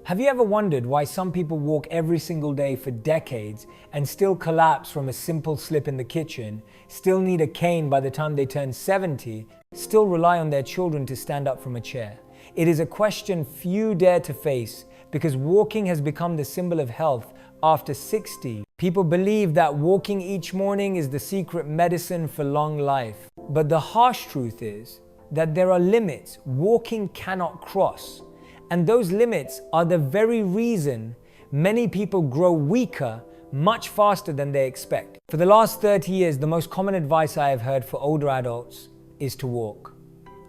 Have you ever wondered why some people walk every single day for decades and still collapse from a simple slip in the kitchen, still need a cane by the time they turn 70, still rely on their children to stand up from a chair? It is a question few dare to face because walking has become the symbol of health after 60. People believe that walking each morning is the secret medicine for long life. But the harsh truth is that there are limits walking cannot cross. And those limits are the very reason many people grow weaker much faster than they expect. For the last 30 years, the most common advice I have heard for older adults is to walk.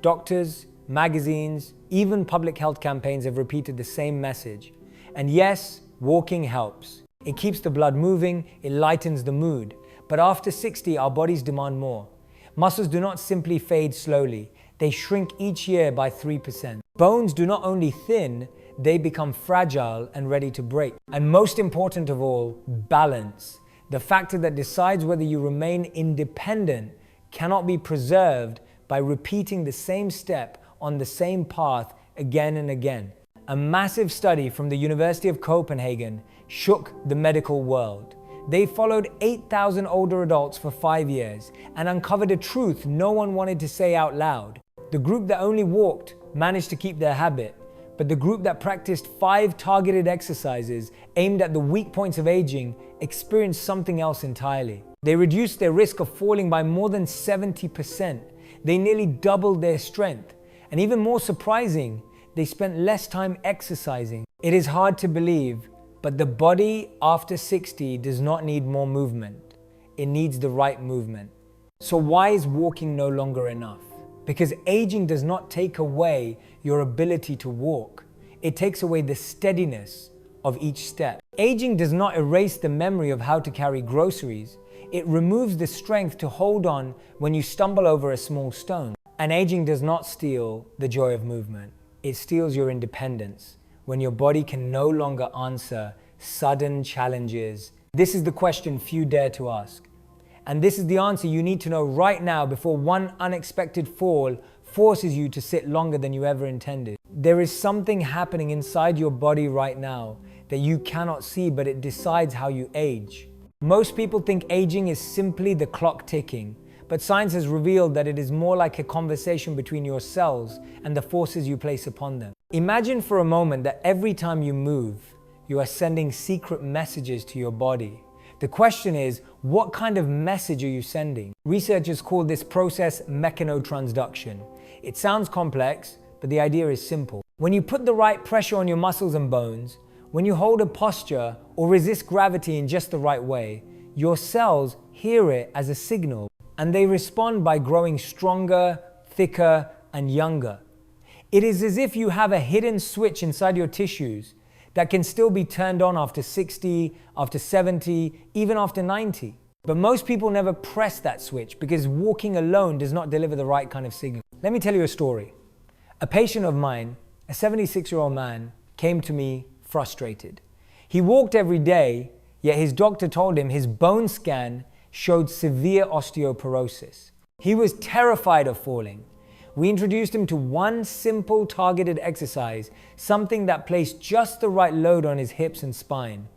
Doctors, magazines, even public health campaigns have repeated the same message. And yes, walking helps. It keeps the blood moving, it lightens the mood. But after 60, our bodies demand more. Muscles do not simply fade slowly, they shrink each year by 3%. Bones do not only thin, they become fragile and ready to break. And most important of all, balance. The factor that decides whether you remain independent cannot be preserved by repeating the same step on the same path again and again. A massive study from the University of Copenhagen shook the medical world. They followed 8,000 older adults for 5 years and uncovered a truth no one wanted to say out loud. The group that only walked managed to keep their habit, but the group that practiced 5 targeted exercises aimed at the weak points of aging experienced something else entirely. They reduced their risk of falling by more than 70%. They nearly doubled their strength. And even more surprising, they spent less time exercising. It is hard to believe, but the body after 60 does not need more movement. It needs the right movement. So why is walking no longer enough? Because aging does not take away your ability to walk. It takes away the steadiness of each step. Aging does not erase the memory of how to carry groceries. It removes the strength to hold on when you stumble over a small stone. And aging does not steal the joy of movement. It steals your independence when your body can no longer answer sudden challenges. This is the question few dare to ask. And this is the answer you need to know right now before one unexpected fall forces you to sit longer than you ever intended. There is something happening inside your body right now that you cannot see, but it decides how you age. Most people think aging is simply the clock ticking, but science has revealed that it is more like a conversation between your cells and the forces you place upon them. Imagine for a moment that every time you move, you are sending secret messages to your body. The question is, what kind of message are you sending? Researchers call this process mechanotransduction. It sounds complex, but the idea is simple. When you put the right pressure on your muscles and bones, when you hold a posture or resist gravity in just the right way, your cells hear it as a signal, and they respond by growing stronger, thicker, and younger. It is as if you have a hidden switch inside your tissues that can still be turned on after 60, after 70, even after 90. But most people never press that switch because walking alone does not deliver the right kind of signal. Let me tell you a story. A patient of mine, a 76-year-old man, came to me frustrated. He walked every day, yet his doctor told him his bone scan showed severe osteoporosis. He was terrified of falling. We introduced him to one simple targeted exercise, something that placed just the right load on his hips and spine.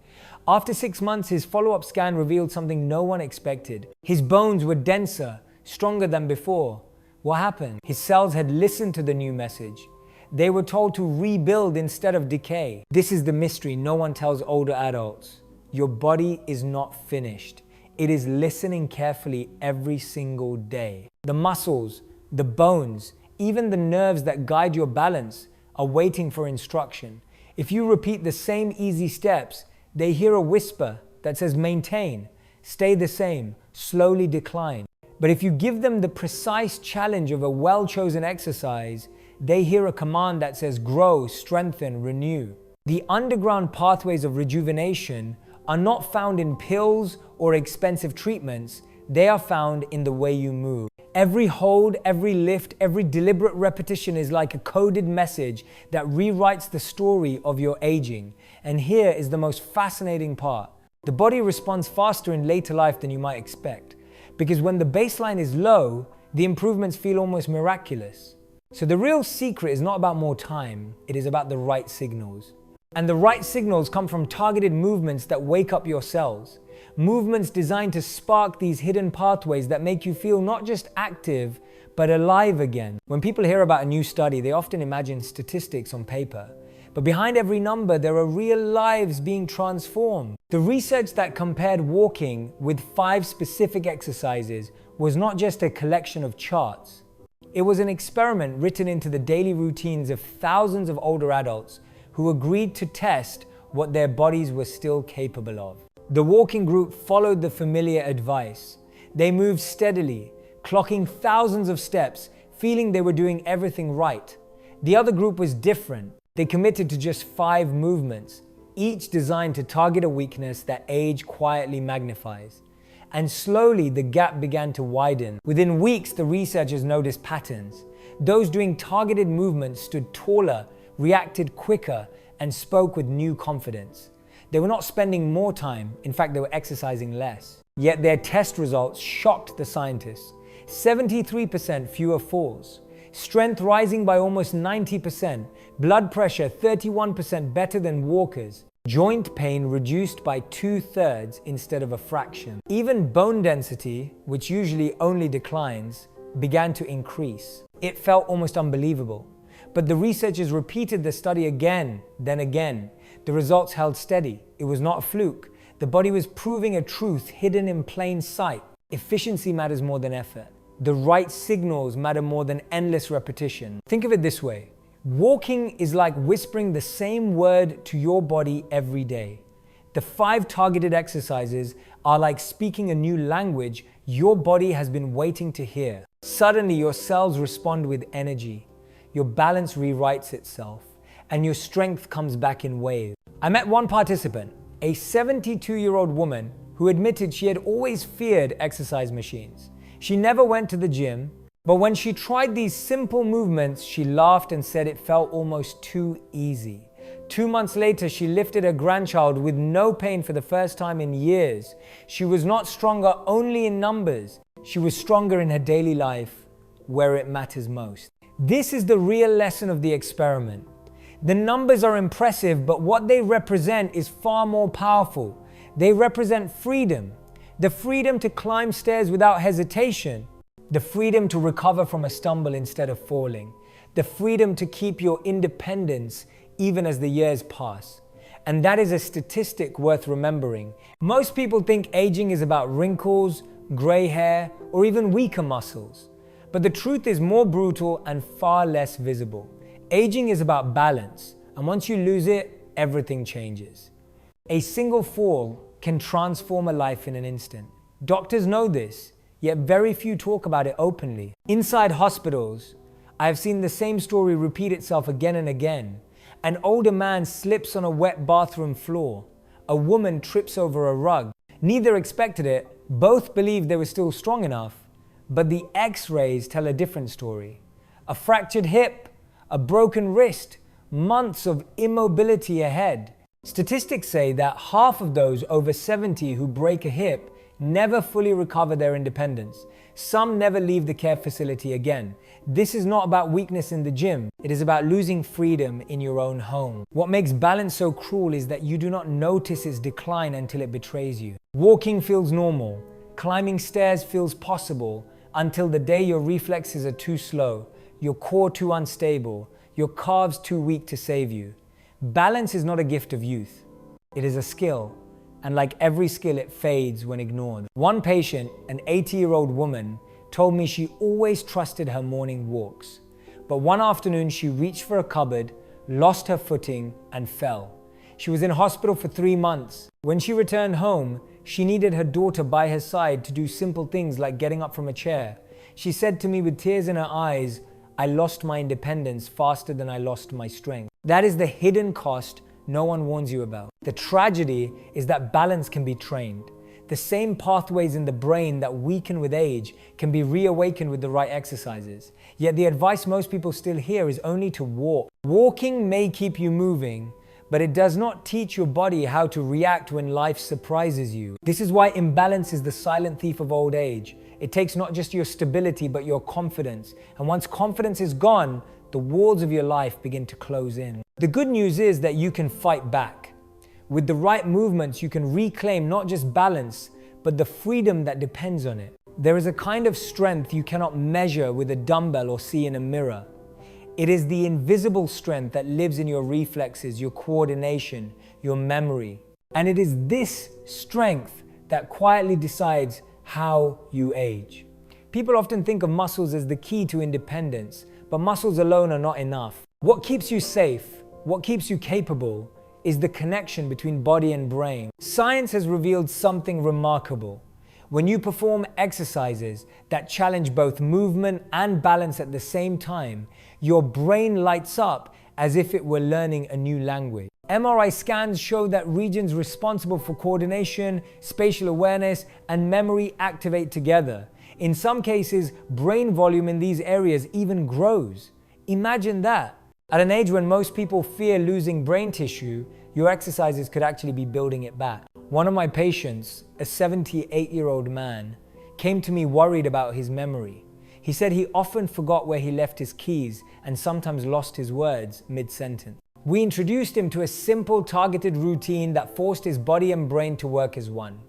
After 6 months, his follow-up scan revealed something no one expected. His bones were denser, stronger than before. What happened? His cells had listened to the new message. They were told to rebuild instead of decay. This is the mystery no one tells older adults. Your body is not finished. It is listening carefully every single day. The muscles, the bones, even the nerves that guide your balance are waiting for instruction. If you repeat the same easy steps, they hear a whisper that says maintain, stay the same, slowly decline. But if you give them the precise challenge of a well-chosen exercise, they hear a command that says grow, strengthen, renew. The underground pathways of rejuvenation are not found in pills or expensive treatments. They are found in the way you move. Every hold, every lift, every deliberate repetition is like a coded message that rewrites the story of your aging. And here is the most fascinating part. The body responds faster in later life than you might expect. Because when the baseline is low, the improvements feel almost miraculous. So the real secret is not about more time, it is about the right signals. And the right signals come from targeted movements that wake up your cells. Movements designed to spark these hidden pathways that make you feel not just active, but alive again. When people hear about a new study, they often imagine statistics on paper. But behind every number, there are real lives being transformed. The research that compared walking with 5 specific exercises was not just a collection of charts. It was an experiment written into the daily routines of thousands of older adults who agreed to test what their bodies were still capable of. The walking group followed the familiar advice. They moved steadily, clocking thousands of steps, feeling they were doing everything right. The other group was different. They committed to just 5 movements, each designed to target a weakness that age quietly magnifies. And slowly the gap began to widen. Within weeks, the researchers noticed patterns. Those doing targeted movements stood taller, reacted quicker, and spoke with new confidence. They were not spending more time, in fact they were exercising less. Yet their test results shocked the scientists. 73% fewer falls, strength rising by almost 90%, blood pressure 31% better than walkers, joint pain reduced by 2/3 instead of a fraction. Even bone density, which usually only declines, began to increase. It felt almost unbelievable. But the researchers repeated the study again, then again. The results held steady. It was not a fluke. The body was proving a truth hidden in plain sight. Efficiency matters more than effort. The right signals matter more than endless repetition. Think of it this way. Walking is like whispering the same word to your body every day. The 5 targeted exercises are like speaking a new language your body has been waiting to hear. Suddenly your cells respond with energy. Your balance rewrites itself, and your strength comes back in waves. I met one participant, a 72-year-old woman who admitted she had always feared exercise machines. She never went to the gym, but when she tried these simple movements, she laughed and said it felt almost too easy. 2 months later, she lifted her grandchild with no pain for the first time in years. She was not stronger only in numbers. She was stronger in her daily life, where it matters most. This is the real lesson of the experiment. The numbers are impressive, but what they represent is far more powerful. They represent freedom. The freedom to climb stairs without hesitation. The freedom to recover from a stumble instead of falling. The freedom to keep your independence even as the years pass. And that is a statistic worth remembering. Most people think aging is about wrinkles, gray hair, or even weaker muscles. But the truth is more brutal and far less visible. Aging is about balance, and once you lose it, everything changes. A single fall can transform a life in an instant. Doctors know this, yet very few talk about it openly. Inside hospitals, I have seen the same story repeat itself again and again. An older man slips on a wet bathroom floor. A woman trips over a rug. Neither expected it, both believed they were still strong enough. But the X-rays tell a different story. A fractured hip, a broken wrist, months of immobility ahead. Statistics say that half of those over 70 who break a hip never fully recover their independence. Some never leave the care facility again. This is not about weakness in the gym. It is about losing freedom in your own home. What makes balance so cruel is that you do not notice its decline until it betrays you. Walking feels normal. Climbing stairs feels possible. Until the day your reflexes are too slow, your core too unstable, your calves too weak to save you. Balance is not a gift of youth. It is a skill, and like every skill, it fades when ignored. One patient, an 80-year-old woman, told me she always trusted her morning walks. But one afternoon she reached for a cupboard, lost her footing, and fell. She was in hospital for 3 months. When she returned home, she needed her daughter by her side to do simple things like getting up from a chair. She said to me with tears in her eyes, "I lost my independence faster than I lost my strength." That is the hidden cost no one warns you about. The tragedy is that balance can be trained. The same pathways in the brain that weaken with age can be reawakened with the right exercises. Yet the advice most people still hear is only to walk. Walking may keep you moving, but it does not teach your body how to react when life surprises you. This is why imbalance is the silent thief of old age. It takes not just your stability, but your confidence. And once confidence is gone, the walls of your life begin to close in. The good news is that you can fight back. With the right movements, you can reclaim not just balance, but the freedom that depends on it. There is a kind of strength you cannot measure with a dumbbell or see in a mirror. It is the invisible strength that lives in your reflexes, your coordination, your memory. And it is this strength that quietly decides how you age. People often think of muscles as the key to independence, but muscles alone are not enough. What keeps you safe, what keeps you capable, is the connection between body and brain. Science has revealed something remarkable. When you perform exercises that challenge both movement and balance at the same time, your brain lights up as if it were learning a new language. MRI scans show that regions responsible for coordination, spatial awareness, and memory activate together. In some cases, brain volume in these areas even grows. Imagine that. At an age when most people fear losing brain tissue, your exercises could actually be building it back. One of my patients, a 78-year-old man, came to me worried about his memory. He said he often forgot where he left his keys and sometimes lost his words mid-sentence. We introduced him to a simple targeted routine that forced his body and brain to work as one.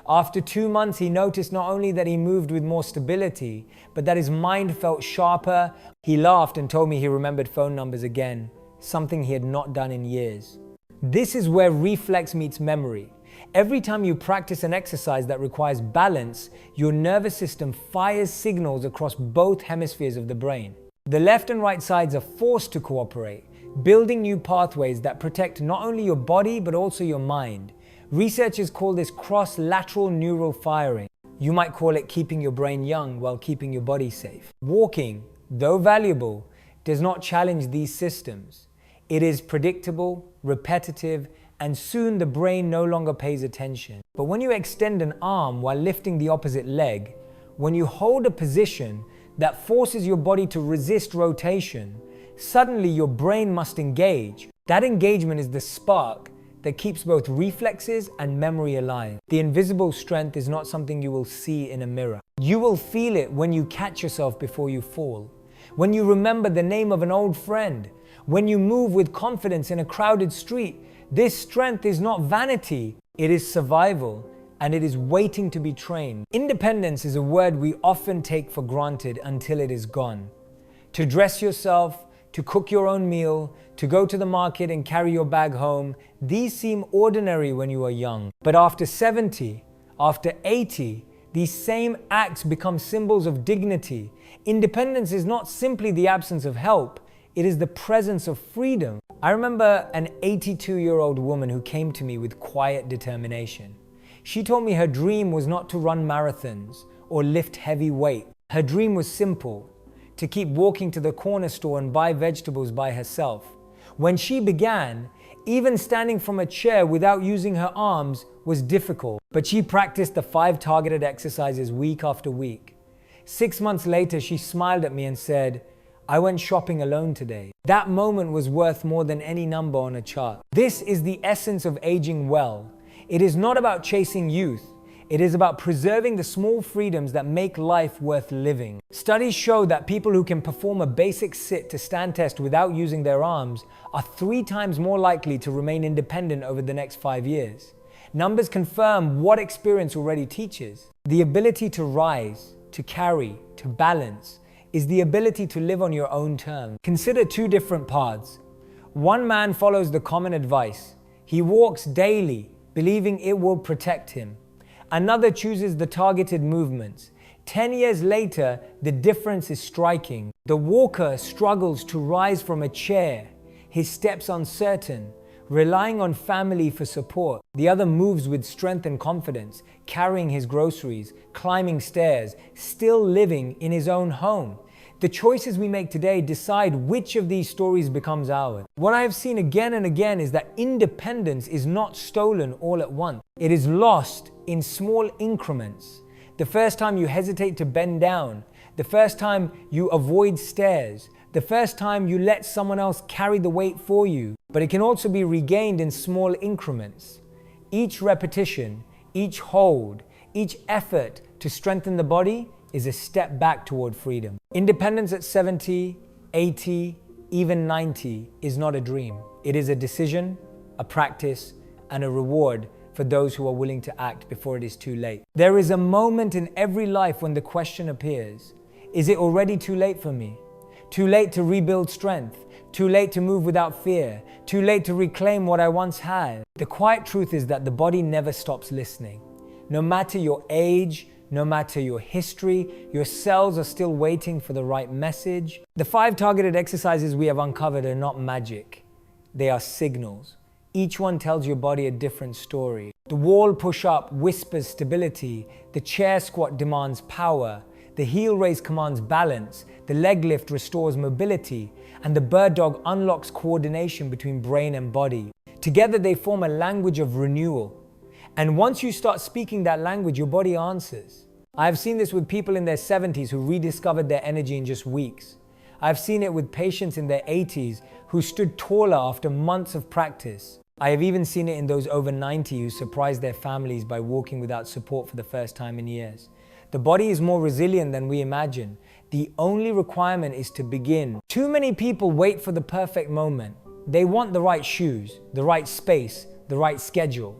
After 2 months, he noticed not only that he moved with more stability, but that his mind felt sharper. He laughed and told me he remembered phone numbers again, something he had not done in years. This is where reflex meets memory. Every time you practice an exercise that requires balance, your nervous system fires signals across both hemispheres of the brain. The left and right sides are forced to cooperate, building new pathways that protect not only your body but also your mind. Researchers call this cross-lateral neural firing. You might call it keeping your brain young while keeping your body safe. Walking, though valuable, does not challenge these systems. It is predictable, repetitive, and soon the brain no longer pays attention. But when you extend an arm while lifting the opposite leg, when you hold a position that forces your body to resist rotation, suddenly your brain must engage. That engagement is the spark that keeps both reflexes and memory alive. The invisible strength is not something you will see in a mirror. You will feel it when you catch yourself before you fall, when you remember the name of an old friend, when you move with confidence in a crowded street. This strength is not vanity, it is survival, and it is waiting to be trained. Independence is a word we often take for granted until it is gone. To dress yourself, to cook your own meal, to go to the market and carry your bag home, these seem ordinary when you are young. But after 70, after 80, these same acts become symbols of dignity. Independence is not simply the absence of help, it is the presence of freedom. I remember an 82-year-old woman who came to me with quiet determination. She told me her dream was not to run marathons or lift heavy weight. Her dream was simple: to keep walking to the corner store and buy vegetables by herself. When she began, even standing from a chair without using her arms was difficult, but she practiced the 5 targeted exercises week after week. 6 months later, she smiled at me and said, "I went shopping alone today." That moment was worth more than any number on a chart. This is the essence of aging well. It is not about chasing youth. It is about preserving the small freedoms that make life worth living. Studies show that people who can perform a basic sit to stand test without using their arms are 3 times more likely to remain independent over the next 5 years. Numbers confirm what experience already teaches. The ability to rise, to carry, to balance is the ability to live on your own terms. Consider 2 different paths. One man follows the common advice. He walks daily, believing it will protect him. Another chooses the targeted movements. 10 years later, the difference is striking. The walker struggles to rise from a chair, his steps uncertain, relying on family for support. The other moves with strength and confidence, carrying his groceries, climbing stairs, still living in his own home. The choices we make today decide which of these stories becomes ours. What I have seen again and again is that independence is not stolen all at once. It is lost in small increments. The first time you hesitate to bend down, the first time you avoid stairs, the first time you let someone else carry the weight for you. But it can also be regained in small increments. Each repetition, each hold, each effort to strengthen the body is a step back toward freedom. Independence at 70, 80, even 90 is not a dream. It is a decision, a practice, and a reward for those who are willing to act before it is too late. There is a moment in every life when the question appears, is it already too late for me? Too late to rebuild strength? Too late to move without fear? Too late to reclaim what I once had? The quiet truth is that the body never stops listening. No matter your age, no matter your history, your cells are still waiting for the right message. The 5 targeted exercises we have uncovered are not magic. They are signals. Each one tells your body a different story. The wall push-up whispers stability. The chair squat demands power. The heel raise commands balance. The leg lift restores mobility. And the bird dog unlocks coordination between brain and body. Together they form a language of renewal. And once you start speaking that language, your body answers. I've seen this with people in their 70s who rediscovered their energy in just weeks. I've seen it with patients in their 80s who stood taller after months of practice. I have even seen it in those over 90 who surprised their families by walking without support for the first time in years. The body is more resilient than we imagine. The only requirement is to begin. Too many people wait for the perfect moment. They want the right shoes, the right space, the right schedule.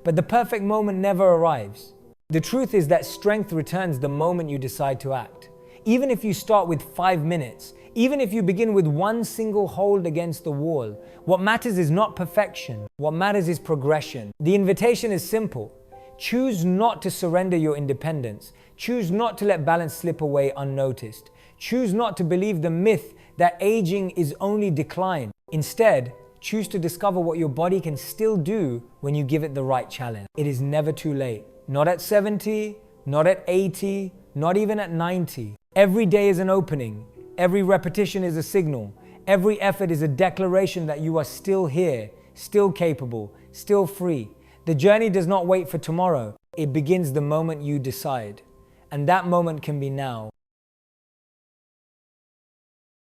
But the perfect moment never arrives. The truth is that strength returns the moment you decide to act. Even if you start with 5 minutes, even if you begin with one single hold against the wall, what matters is not perfection. What matters is progression. The invitation is simple. Choose not to surrender your independence. Choose not to let balance slip away unnoticed. Choose not to believe the myth that aging is only decline. Instead, choose to discover what your body can still do when you give it the right challenge. It is never too late. Not at 70, not at 80, not even at 90. Every day is an opening. Every repetition is a signal. Every effort is a declaration that you are still here, still capable, still free. The journey does not wait for tomorrow. It begins the moment you decide. And that moment can be now.